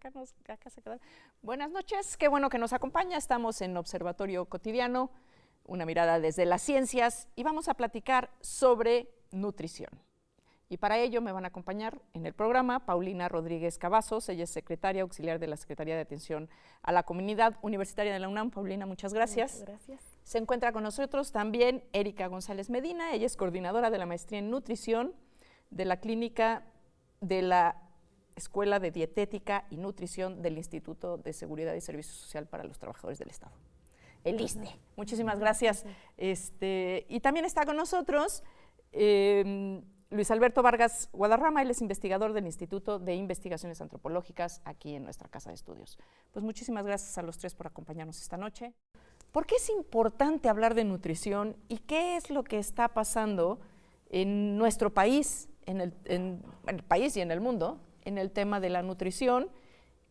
acá se quedan. Buenas noches, qué bueno que nos acompaña. Estamos en Observatorio Cotidiano, una mirada desde las ciencias, y vamos a platicar sobre nutrición. Y para ello me van a acompañar en el programa Paulina Rodríguez Cavazos. Ella es secretaria auxiliar de la Secretaría de Atención a la Comunidad Universitaria de la UNAM. Paulina, muchas gracias. Muchas gracias. Se encuentra con nosotros también Erika González Medina. Ella es coordinadora de la maestría en nutrición de la clínica de la Escuela de Dietética y Nutrición del Instituto de Seguridad y Servicio Social para los Trabajadores del Estado, el ISSSTE. Muchísimas gracias. Y también está con nosotros Luis Alberto Vargas Guadarrama. Él es investigador del Instituto de Investigaciones Antropológicas aquí en nuestra casa de estudios. Pues muchísimas gracias a los tres por acompañarnos esta noche. ¿Por qué es importante hablar de nutrición y qué es lo que está pasando en nuestro país, en el país y en el mundo, en el tema de la nutrición?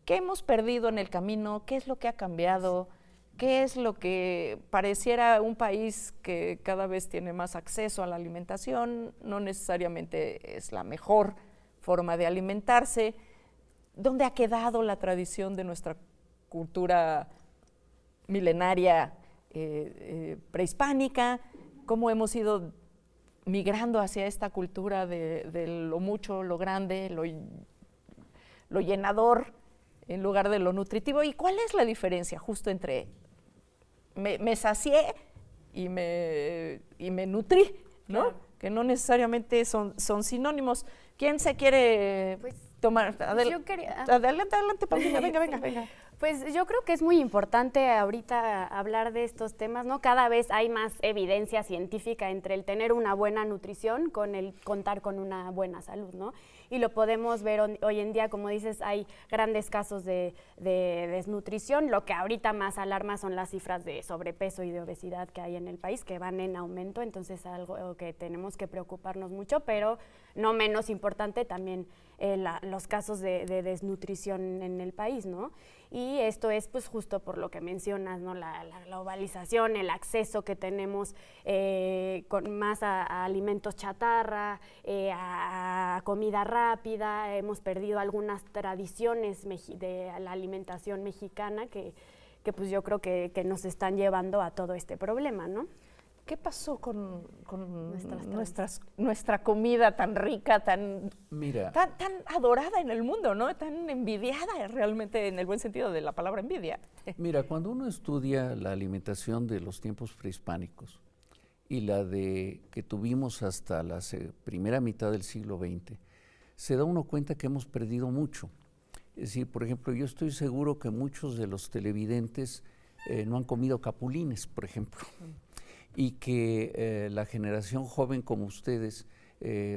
¿Qué hemos perdido en el camino? ¿Qué es lo que ha cambiado? ¿Qué es lo que pareciera un país que cada vez tiene más acceso a la alimentación? No necesariamente es la mejor forma de alimentarse. ¿Dónde ha quedado la tradición de nuestra cultura milenaria prehispánica? ¿Cómo hemos ido migrando hacia esta cultura de lo mucho, lo grande, lo llenador, en lugar de lo nutritivo? ¿Y cuál es la diferencia justo entre me sacié y me nutrí, ¿no? Claro. Que no necesariamente son sinónimos. ¿Quién se quiere tomar? Adelante, Paulina, venga. Pues yo creo que es muy importante ahorita hablar de estos temas, ¿no? Cada vez hay más evidencia científica entre el tener una buena nutrición con el contar con una buena salud, ¿no? Y lo podemos ver hoy en día, como dices, hay grandes casos de desnutrición. Lo que ahorita más alarma son las cifras de sobrepeso y de obesidad que hay en el país, que van en aumento, entonces es algo que tenemos que preocuparnos mucho, pero no menos importante también los casos de desnutrición en el país, ¿no? Y esto es pues justo por lo que mencionas, ¿no? La globalización, el acceso que tenemos con más a alimentos chatarra, a comida rápida. Hemos perdido algunas tradiciones de la alimentación mexicana que pues yo creo que nos están llevando a todo este problema, ¿no? ¿Qué pasó con nuestra comida tan rica, tan adorada en el mundo, ¿no? Tan envidiada realmente, en el buen sentido de la palabra envidia? Mira, cuando uno estudia la alimentación de los tiempos prehispánicos y la que tuvimos hasta la primera mitad del siglo XX, se da uno cuenta que hemos perdido mucho. Es decir, por ejemplo, yo estoy seguro que muchos de los televidentes no han comido capulines, por ejemplo. Y que la generación joven como ustedes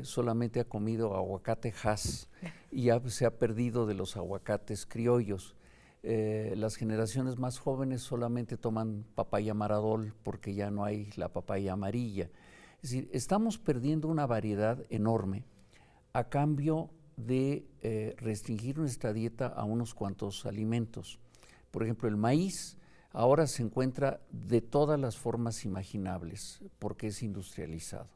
solamente ha comido aguacate Hass y ya se ha perdido de los aguacates criollos. Las generaciones más jóvenes solamente toman papaya Maradol porque ya no hay la papaya amarilla. Es decir, estamos perdiendo una variedad enorme a cambio de restringir nuestra dieta a unos cuantos alimentos. Por ejemplo, el maíz ahora se encuentra de todas las formas imaginables porque es industrializado.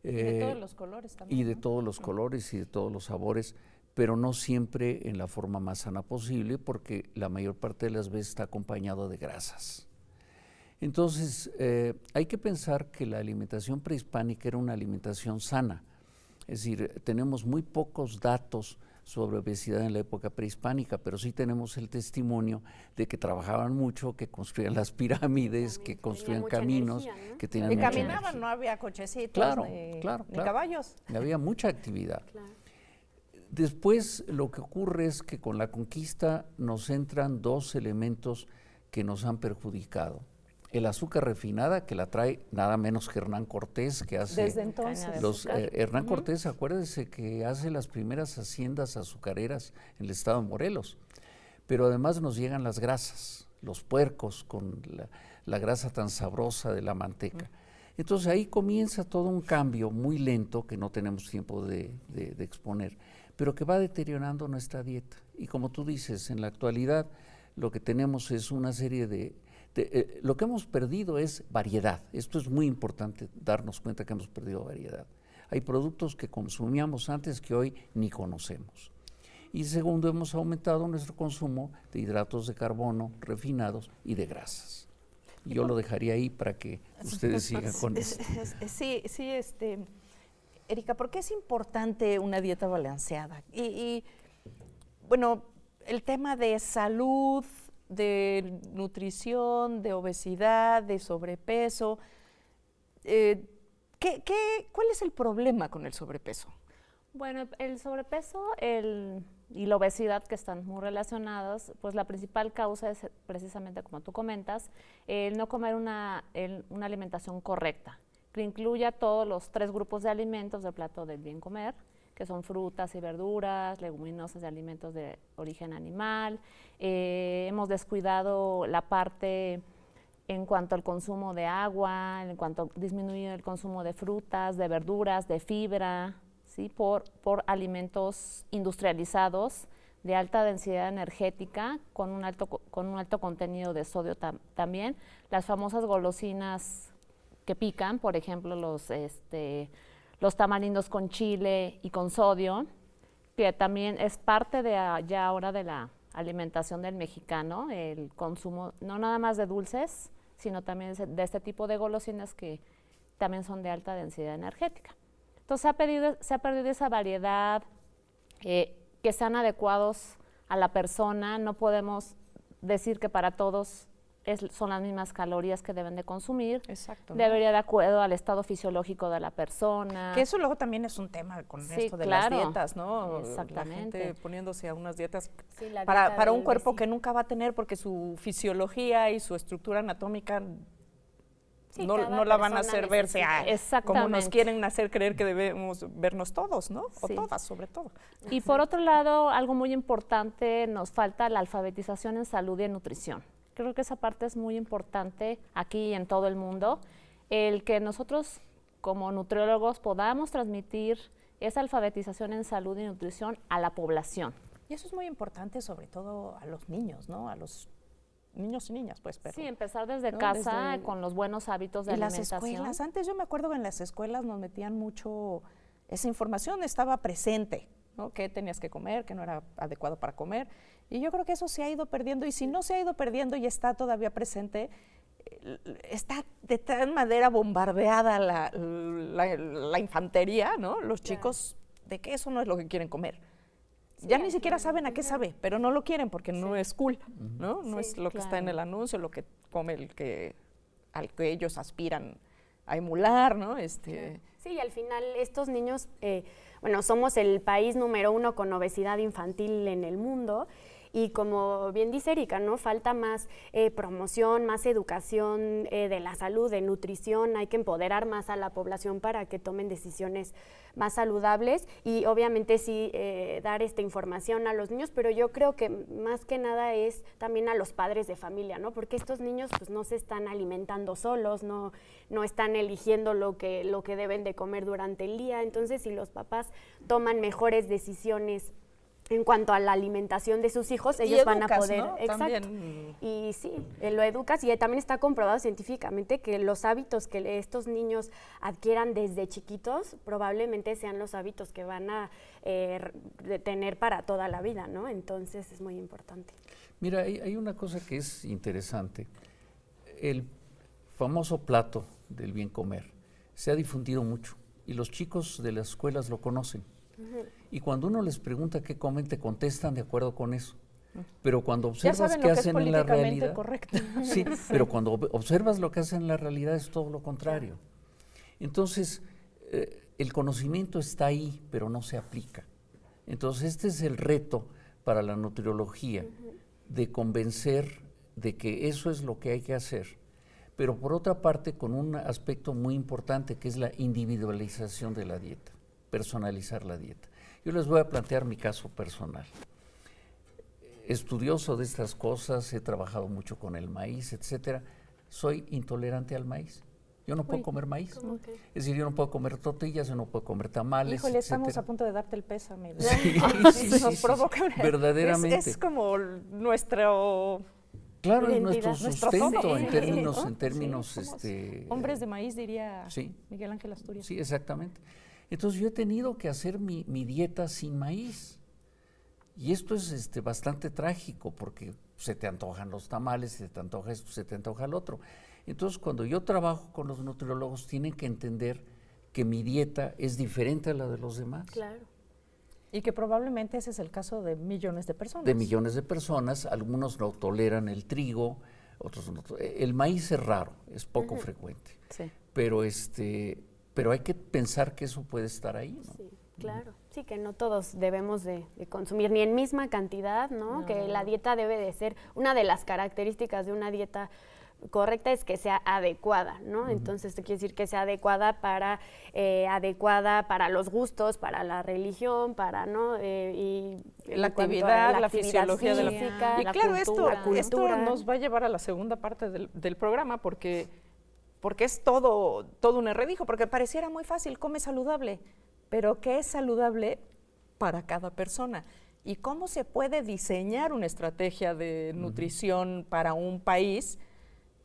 Y de todos los colores también. Y de todos los colores y de todos los sabores, pero no siempre en la forma más sana posible porque la mayor parte de las veces está acompañado de grasas. Entonces, hay que pensar que la alimentación prehispánica era una alimentación sana. Es decir, tenemos muy pocos datos sobre obesidad en la época prehispánica, pero sí tenemos el testimonio de que trabajaban mucho, que construían las pirámides, que construían caminos, energía, ¿no? que tenían y mucha caminaban, energía. no había cochecitos, Claro, ni claro. caballos. Había mucha actividad. Claro. Después lo que ocurre es que con la conquista nos entran dos elementos que nos han perjudicado. El azúcar refinada, que la trae nada menos que Hernán Cortés, que hace... Desde entonces. Hernán Cortés, acuérdese que hace las primeras haciendas azucareras en el estado de Morelos. Pero además nos llegan las grasas, los puercos con la grasa tan sabrosa de la manteca. Entonces ahí comienza todo un cambio muy lento que no tenemos tiempo de exponer, pero que va deteriorando nuestra dieta. Y como tú dices, en la actualidad lo que tenemos es una serie lo que hemos perdido es variedad. Esto es muy importante, darnos cuenta que hemos perdido variedad. Hay productos que consumíamos antes que hoy ni conocemos. Y segundo, hemos aumentado nuestro consumo de hidratos de carbono refinados y de grasas. Yo lo dejaría ahí para que ustedes sigan con esto. Sí, Erika, ¿por qué es importante una dieta balanceada? Bueno, el tema de salud, de nutrición, de obesidad, de sobrepeso, ¿cuál es el problema con el sobrepeso? Bueno, el sobrepeso y la obesidad, que están muy relacionados, pues la principal causa es precisamente, como tú comentas, el no comer una alimentación correcta, que incluya todos los 3 grupos de alimentos del plato del bien comer, que son frutas y verduras, leguminosas y alimentos de origen animal. Hemos descuidado la parte en cuanto al consumo de agua, en cuanto a disminuir el consumo de frutas, de verduras, de fibra, ¿sí? por alimentos industrializados de alta densidad energética con un alto contenido de sodio también. Las famosas golosinas que pican, por ejemplo, los tamarindos con chile y con sodio, que también es parte ya ahora de la alimentación del mexicano, el consumo no nada más de dulces, sino también de este tipo de golosinas que también son de alta densidad energética. Entonces se ha perdido esa variedad, que sean adecuados a la persona. No podemos decir que para todos son las mismas calorías que deben de consumir. Exacto. Debería de acuerdo al estado fisiológico de la persona. Que eso luego también es un tema con esto de las dietas, ¿no? Exactamente. La gente poniéndose a unas dietas para un cuerpo que nunca va a tener, porque su fisiología y su estructura anatómica no la van a hacer verse como nos quieren hacer creer que debemos vernos todos, ¿no? O todas, sobre todo. Y por otro lado, algo muy importante, nos falta la alfabetización en salud y en nutrición. Creo que esa parte es muy importante aquí y en todo el mundo, el que nosotros como nutriólogos podamos transmitir esa alfabetización en salud y nutrición a la población. Y eso es muy importante, sobre todo a los niños, ¿no? A los niños y niñas, pues. Pero, sí, empezar desde casa con los buenos hábitos de alimentación. Las escuelas, antes yo me acuerdo que en las escuelas nos metían mucho, esa información estaba presente, ¿no? Qué tenías que comer, qué no era adecuado para comer. Y yo creo que eso se ha ido perdiendo, y si no se ha ido perdiendo y está todavía presente, está de tal manera bombardeada la infantería, ¿no? Los chicos, de que eso no es lo que quieren comer. Ya ni siquiera saben a qué sabe, pero no lo quieren porque no es cool, ¿no? No es lo que está en el anuncio, lo que come al que ellos aspiran a emular, ¿no? Sí, y al final estos niños, somos el país número 1 con obesidad infantil en el mundo. Y como bien dice Erika, ¿no? Falta más promoción, más educación de la salud, de nutrición. Hay que empoderar más a la población para que tomen decisiones más saludables y obviamente sí dar esta información a los niños, pero yo creo que más que nada es también a los padres de familia, ¿no? Porque estos niños pues no se están alimentando solos, no están eligiendo lo que deben de comer durante el día. Entonces, si los papás toman mejores decisiones en cuanto a la alimentación de sus hijos, ellos van a poder, ¿no? Exacto. También. Y sí, lo educas y también está comprobado científicamente que los hábitos que estos niños adquieran desde chiquitos probablemente sean los hábitos que van a tener para toda la vida, ¿no? Entonces es muy importante. Mira, hay una cosa que es interesante. El famoso plato del bien comer se ha difundido mucho y los chicos de las escuelas lo conocen. Y cuando uno les pregunta qué comen, te contestan de acuerdo con eso. Pero cuando observas qué hacen en la realidad, correcto. Sí, pero cuando observas lo que hacen en la realidad es todo lo contrario. Entonces, el conocimiento está ahí, pero no se aplica. Entonces, este es el reto para la nutriología, de convencer de que eso es lo que hay que hacer. Pero por otra parte, con un aspecto muy importante que es la individualización de la dieta. Personalizar la dieta. Yo les voy a plantear mi caso personal. Estudioso de estas cosas, he trabajado mucho con el maíz, etcétera. Soy intolerante al maíz. Yo no puedo comer maíz. Es decir, yo no puedo comer tortillas, yo no puedo comer tamales, Híjole, etcétera. estamos a punto de darte el pésame. Sí, Nos provoca verdaderamente. Es como nuestro... Claro, es identidad, nuestro sustento todo. en términos hombres de maíz, diría sí. Miguel Ángel Asturias. Sí, exactamente. Entonces yo he tenido que hacer mi dieta sin maíz. Y esto es bastante trágico porque se te antojan los tamales, se te antoja esto, se te antoja lo otro. Entonces, cuando yo trabajo con los nutriólogos, tienen que entender que mi dieta es diferente a la de los demás. Claro. Y que probablemente ese es el caso de millones de personas. De millones de personas, algunos no toleran el trigo, otros no. El maíz es raro, es poco frecuente. Sí. Pero hay que pensar que eso puede estar ahí, ¿no? Sí, claro. Sí, que no todos debemos de consumir ni en misma cantidad, ¿no? Que la dieta debe de ser, una de las características de una dieta correcta es que sea adecuada, ¿no? Entonces, esto quiere decir que sea adecuada para los gustos, para la religión, para, ¿no? Y la actividad, la fisiología física, de la... Y la claro, cultura, esto nos va a llevar a la segunda parte del programa porque es todo un enredijo, porque pareciera muy fácil, come saludable, pero ¿qué es saludable para cada persona? ¿Y cómo se puede diseñar una estrategia de nutrición para un país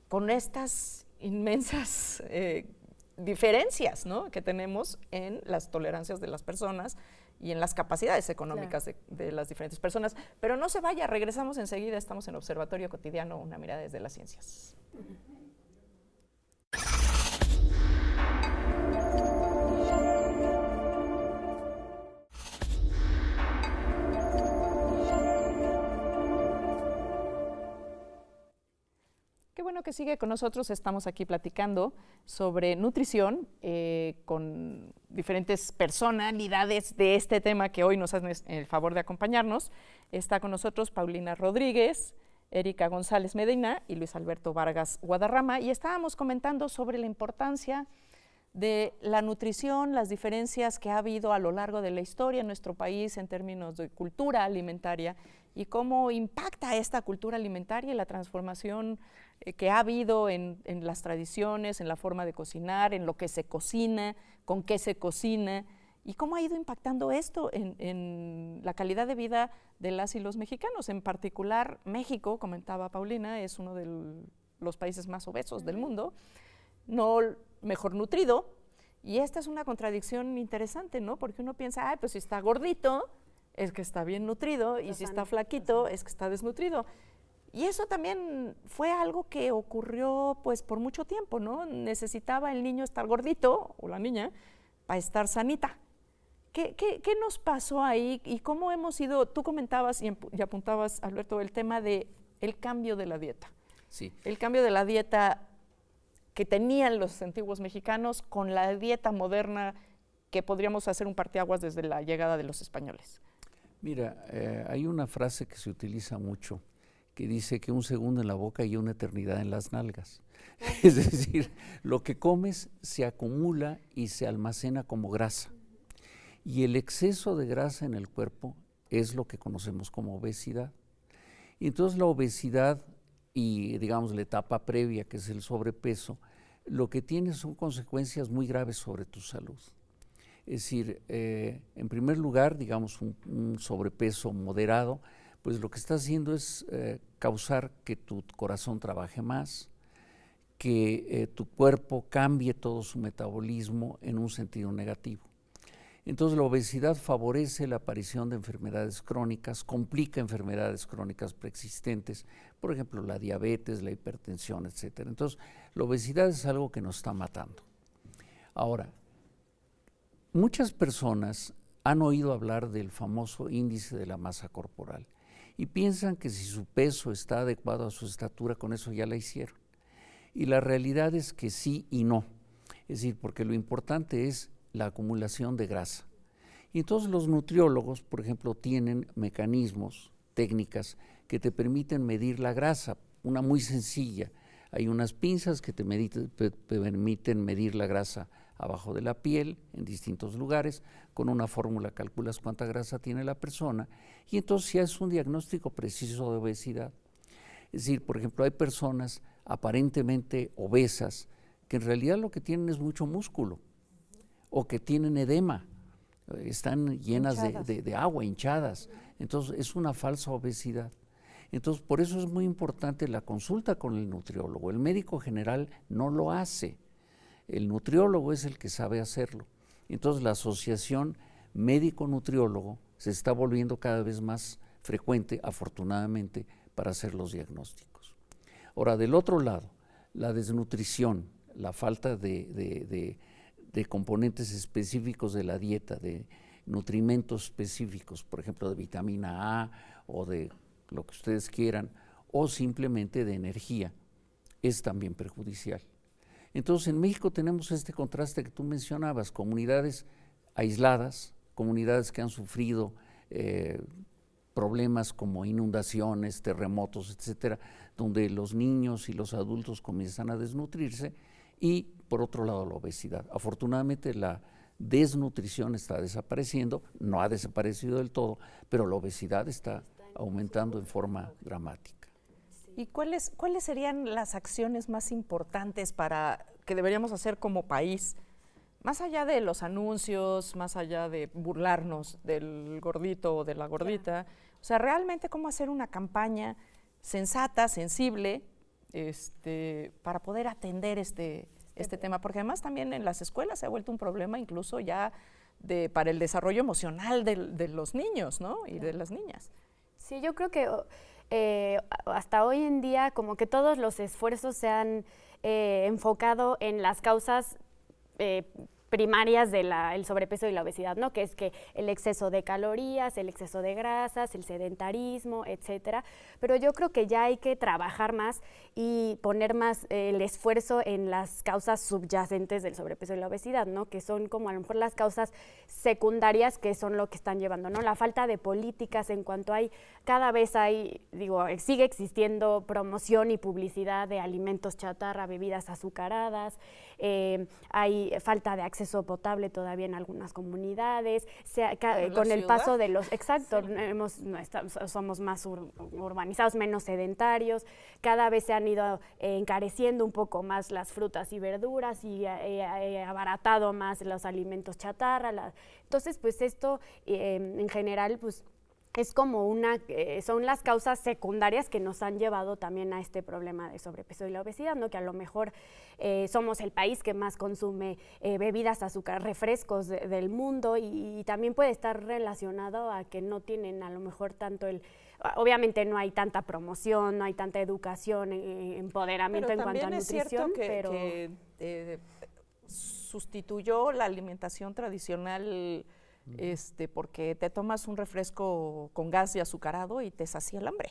con estas inmensas diferencias, ¿no?, que tenemos en las tolerancias de las personas y en las capacidades económicas de las diferentes personas? Pero no se vaya, regresamos enseguida, estamos en Observatorio Cotidiano, una mirada desde las ciencias. Qué bueno que sigue con nosotros, estamos aquí platicando sobre nutrición con diferentes personalidades de este tema que hoy nos hacen el favor de acompañarnos. Está con nosotros Paulina Rodríguez, Erika González Medina y Luis Alberto Vargas Guadarrama, y estábamos comentando sobre la importancia de la nutrición, las diferencias que ha habido a lo largo de la historia en nuestro país en términos de cultura alimentaria y cómo impacta esta cultura alimentaria y la transformación que ha habido en las tradiciones, en la forma de cocinar, en lo que se cocina, con qué se cocina, y cómo ha ido impactando esto en la calidad de vida de las y los mexicanos. En particular, México, comentaba Paulina, es uno de los países más obesos del mundo, no mejor nutrido, y esta es una contradicción interesante, ¿no? Porque uno piensa, ay, pues si está gordito, es que está bien nutrido, y si está flaquito, es que está desnutrido. Y eso también fue algo que ocurrió pues por mucho tiempo, ¿no? Necesitaba el niño estar gordito, o la niña, para estar sanita. ¿Qué nos pasó ahí y cómo hemos ido? Tú comentabas y apuntabas, Alberto, el tema del cambio de la dieta. Sí. El cambio de la dieta que tenían los antiguos mexicanos con la dieta moderna que podríamos hacer un parteaguas desde la llegada de los españoles. Mira, hay una frase que se utiliza mucho que dice que un segundo en la boca y una eternidad en las nalgas. Es decir, lo que comes se acumula y se almacena como grasa. Y el exceso de grasa en el cuerpo es lo que conocemos como obesidad. Y entonces la obesidad y, digamos, la etapa previa, que es el sobrepeso, lo que tiene son consecuencias muy graves sobre tu salud. Es decir, en primer lugar, digamos, un sobrepeso moderado, pues lo que está haciendo es causar que tu corazón trabaje más, que tu cuerpo cambie todo su metabolismo en un sentido negativo. Entonces la obesidad favorece la aparición de enfermedades crónicas, complica enfermedades crónicas preexistentes, por ejemplo la diabetes, la hipertensión, etc. Entonces la obesidad es algo que nos está matando. Ahora, muchas personas han oído hablar del famoso índice de la masa corporal y piensan que si su peso está adecuado a su estatura, con eso ya la hicieron. Y la realidad es que sí y no. Es decir, porque lo importante es la acumulación de grasa. Y entonces los nutriólogos, por ejemplo, tienen mecanismos, técnicas que te permiten medir la grasa. Una muy sencilla. Hay unas pinzas que te permiten medir la grasa abajo de la piel, en distintos lugares. Con una fórmula calculas cuánta grasa tiene la persona y entonces ya es un diagnóstico preciso de obesidad. Es decir, por ejemplo, hay personas aparentemente obesas que en realidad lo que tienen es mucho músculo o que tienen edema, están llenas de agua, hinchadas. Entonces es una falsa obesidad. Entonces por eso es muy importante la consulta con el nutriólogo. El médico general no lo hace. El nutriólogo es el que sabe hacerlo. Entonces la asociación médico-nutriólogo se está volviendo cada vez más frecuente, afortunadamente, para hacer los diagnósticos. Ahora, del otro lado, la desnutrición, la falta de componentes específicos de la dieta, de nutrimentos específicos, por ejemplo, de vitamina A o de lo que ustedes quieran, o simplemente de energía, es también perjudicial. Entonces, en México tenemos este contraste que tú mencionabas, comunidades aisladas, comunidades que han sufrido problemas como inundaciones, terremotos, etcétera, donde los niños y los adultos comienzan a desnutrirse, y por otro lado la obesidad. Afortunadamente la desnutrición está desapareciendo, no ha desaparecido del todo, pero la obesidad está aumentando en forma dramática. ¿Y cuáles serían las acciones más importantes que deberíamos hacer como país? Más allá de los anuncios, más allá de burlarnos del gordito o de la gordita, o sea, realmente cómo hacer una campaña sensata, sensible, para poder atender este tema, porque además también en las escuelas se ha vuelto un problema incluso ya para el desarrollo emocional de los niños, ¿no? Y de las niñas. Sí, yo creo que hasta hoy en día como que todos los esfuerzos se han enfocado en las causas primarias del sobrepeso y la obesidad, ¿no? Que es que el exceso de calorías, el exceso de grasas, el sedentarismo, etcétera. Pero yo creo que ya hay que trabajar más y poner más el esfuerzo en las causas subyacentes del sobrepeso y la obesidad, ¿no? Que son como a lo mejor las causas secundarias que son lo que están llevando, ¿no? La falta de políticas en cuanto cada vez sigue existiendo promoción y publicidad de alimentos chatarra, bebidas azucaradas, hay falta de acceso potable todavía en algunas comunidades, con el paso de los, exacto, sí. Somos más urbanizados, menos sedentarios, cada vez se han ido encareciendo un poco más las frutas y verduras y abaratado más los alimentos chatarra, entonces pues esto en general pues es como son las causas secundarias que nos han llevado también a este problema de sobrepeso y la obesidad, ¿no? Que a lo mejor somos el país que más consume bebidas azúcar, refrescos del mundo y también puede estar relacionado a que no tienen a lo mejor tanto obviamente no hay tanta promoción, no hay tanta educación, empoderamiento en cuanto a nutrición, pero que sustituyó la alimentación tradicional. Porque te tomas un refresco con gas y azucarado y te sacia el hambre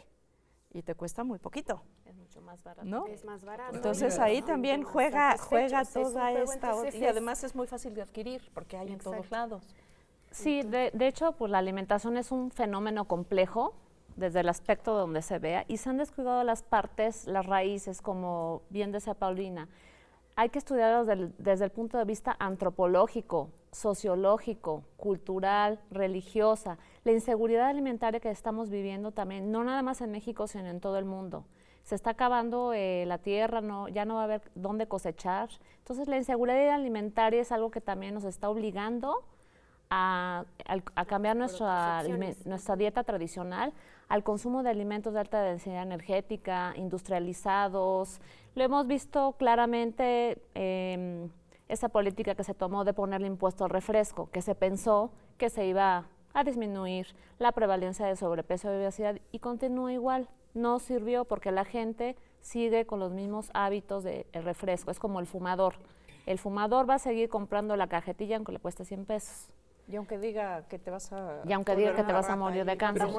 y te cuesta muy poquito. Es mucho más barato. ¿No? Es más barato. Entonces ahí también juega toda esta otra, y además es muy fácil de adquirir porque hay en todos lados. Sí, de hecho, pues la alimentación es un fenómeno complejo desde el aspecto donde se vea y se han descuidado las partes, las raíces, como bien decía Paulina. Hay que estudiarlos desde el punto de vista antropológico, sociológico, cultural, religiosa. La inseguridad alimentaria que estamos viviendo también, no nada más en México, sino en todo el mundo. Se está acabando la tierra, ya no va a haber dónde cosechar. Entonces la inseguridad alimentaria es algo que también nos está obligando a cambiar nuestra dieta tradicional al consumo de alimentos de alta densidad energética, industrializados. Lo hemos visto claramente, esa política que se tomó de ponerle impuesto al refresco, que se pensó que se iba a disminuir la prevalencia de sobrepeso y obesidad y continúa igual. No sirvió porque la gente sigue con los mismos hábitos del refresco. Es como el fumador. El fumador va a seguir comprando la cajetilla aunque le cueste 100 pesos. Y aunque diga que te vas a... Y aunque diga que te vas a morir de cáncer.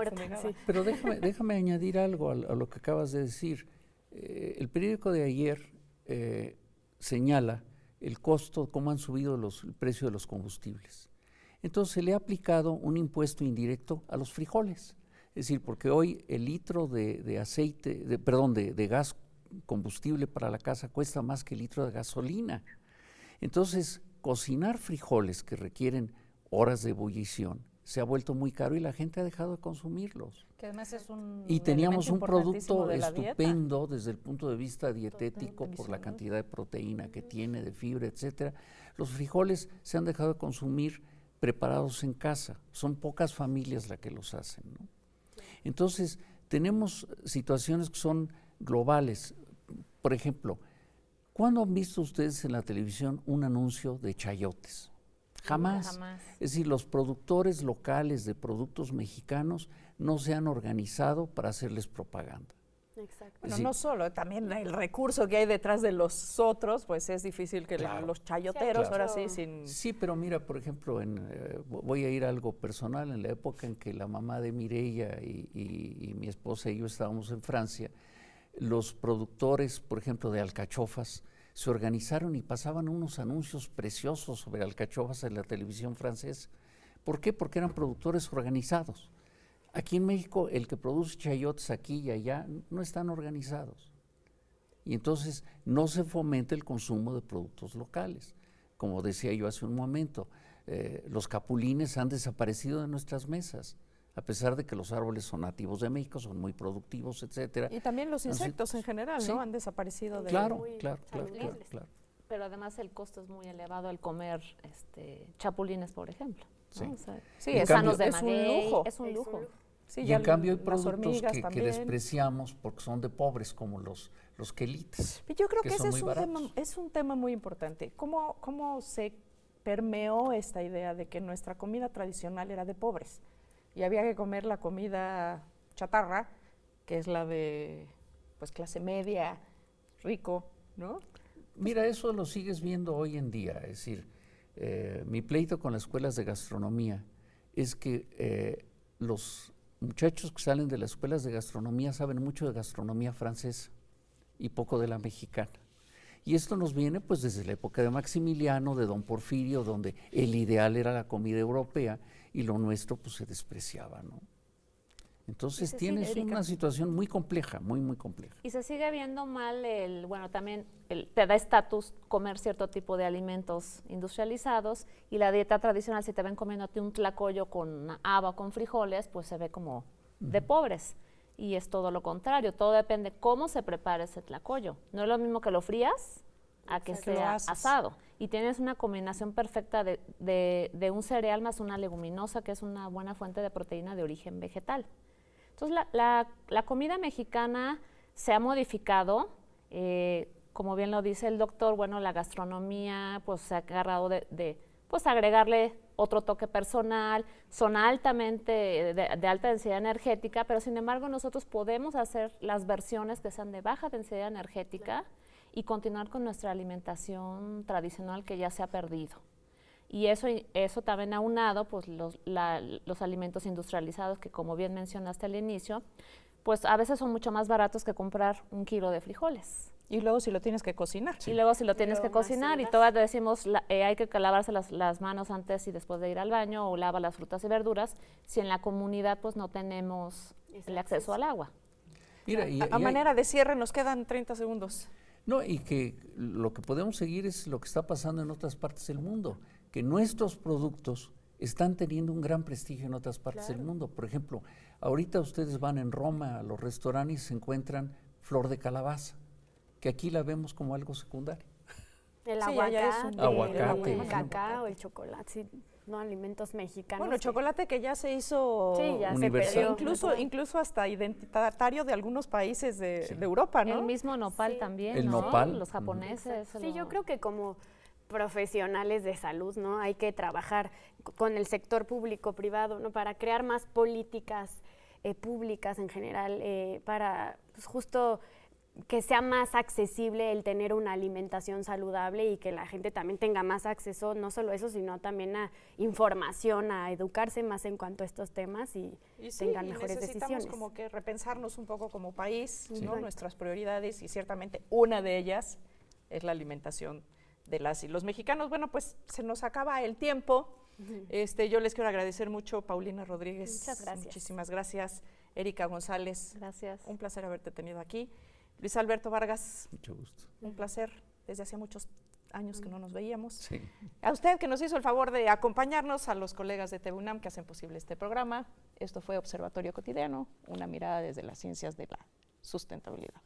Sí. Pero déjame añadir algo a lo que acabas de decir. El periódico de ayer señala el costo, cómo han subido el precio de los combustibles. Entonces se le ha aplicado un impuesto indirecto a los frijoles. Es decir, porque hoy el litro de aceite, de gas combustible para la casa cuesta más que el litro de gasolina. Entonces, cocinar frijoles que requieren horas de ebullición se ha vuelto muy caro y la gente ha dejado de consumirlos. Que además es y teníamos un producto de estupendo desde el punto de vista dietético por la cantidad de proteína que tiene, de fibra, etcétera. Los frijoles se han dejado de consumir preparados en casa. Son pocas familias las que los hacen, ¿no? Entonces, tenemos situaciones que son globales. Por ejemplo, ¿cuándo han visto ustedes en la televisión un anuncio de chayotes? Jamás. Jamás. Es decir, los productores locales de productos mexicanos no se han organizado para hacerles propaganda. Exacto. Bueno, Sí. no solo, también el recurso que hay detrás de los otros, pues es difícil que Claro. los chayoteros, Claro. ahora sí, sin... Sí, pero mira, por ejemplo, voy a ir a algo personal. En la época en que la mamá de Mireia y mi esposa y yo estábamos en Francia, los productores, por ejemplo, de alcachofas, se organizaron y pasaban unos anuncios preciosos sobre alcachofas en la televisión francesa. ¿Por qué? Porque eran productores organizados. Aquí en México, el que produce chayotes aquí y allá no están organizados. Y entonces no se fomenta el consumo de productos locales. Como decía yo hace un momento, los capulines han desaparecido de nuestras mesas, a pesar de que los árboles son nativos de México, son muy productivos, etcétera. Y también los Entonces, insectos en general, sí. ¿no? Han desaparecido de... Claro, muy claro, claro, saludables. claro. Pero además el costo es muy elevado al comer chapulines, por ejemplo. ¿no? Sí. O sea, Sí, En es, cambio- de es un maguey, lujo. Es un Es un lujo. lujo. Sí, Y ya en cambio hay las productos hormigas que también. despreciamos porque son de pobres, como los quelites. Y yo creo que son ese muy es un tema muy importante. ¿Cómo se permeó esta idea de que nuestra comida tradicional era de pobres? Y había que comer la comida chatarra, que es la de pues clase media, rico, ¿no? Mira, eso lo sigues viendo hoy en día. Es decir, mi pleito con las escuelas de gastronomía es que los muchachos que salen de las escuelas de gastronomía saben mucho de gastronomía francesa y poco de la mexicana. Y esto nos viene pues desde la época de Maximiliano, de Don Porfirio, donde el ideal era la comida europea y lo nuestro pues se despreciaba, ¿no? Entonces se tienes sigue, una situación muy compleja, muy, muy compleja. Y se sigue viendo mal también te da estatus comer cierto tipo de alimentos industrializados y la dieta tradicional, si te ven comiéndote un tlacoyo con haba, con frijoles, pues se ve como de pobres. Y es todo lo contrario, todo depende cómo se prepara ese tlacoyo. No es lo mismo que lo frías a que Exacto. Que lo sea haces. asado. Y tienes una combinación perfecta de un cereal más una leguminosa, que es una buena fuente de proteína de origen vegetal. Entonces, la comida mexicana se ha modificado, como bien lo dice el doctor, bueno, la gastronomía pues se ha agarrado pues agregarle otro toque personal, son altamente de alta densidad energética, pero sin embargo nosotros podemos hacer las versiones que sean de baja densidad energética y continuar con nuestra alimentación tradicional que ya se ha perdido. Y eso también aunado, pues los alimentos industrializados que como bien mencionaste al inicio, pues a veces son mucho más baratos que comprar 1 kilo de frijoles. Y luego si lo tienes que cocinar. Y luego si lo tienes luego que más cocinar y gas. todas decimos hay que lavarse las manos antes y después de ir al baño o lava las frutas y verduras, si en la comunidad pues no tenemos el acceso al agua. Mira, A manera de cierre nos quedan 30 segundos. No, y que lo que podemos seguir es lo que está pasando en otras partes del mundo, que nuestros productos están teniendo un gran prestigio en otras partes del mundo. Por ejemplo, ahorita ustedes van en Roma a los restaurantes y se encuentran flor de calabaza, que aquí la vemos como algo secundario. El Sí, allá es un aguacate, el por cacao, el chocolate, sí, no alimentos mexicanos. Bueno, chocolate que ya se hizo Sí, ya se universal. perdió. incluso hasta identitario de algunos países de Sí. Europa, ¿no? El mismo nopal Sí. también, El ¿no? nopal. Los japoneses. Sí, yo creo que como profesionales de salud, ¿no? Hay que trabajar con el sector público-privado, ¿no? Para crear más políticas públicas en general, para pues, justo que sea más accesible el tener una alimentación saludable y que la gente también tenga más acceso, no solo eso, sino también a información, a educarse más en cuanto a estos temas y tengan mejores necesitamos decisiones. como que repensarnos un poco como país, Sí. ¿no? Nuestras prioridades y ciertamente una de ellas es la alimentación de las y los mexicanos. Bueno, pues se nos acaba el tiempo. Yo les quiero agradecer mucho, Paulina Rodríguez. Muchas gracias. Muchísimas gracias. Erika González, Gracias. un placer haberte tenido aquí. Luis Alberto Vargas, Mucho gusto. un placer. Desde hace muchos años que no nos veíamos. Sí. A usted que nos hizo el favor de acompañarnos, a los colegas de TV UNAM que hacen posible este programa. Esto fue Observatorio Cotidiano, una mirada desde las ciencias de la sustentabilidad.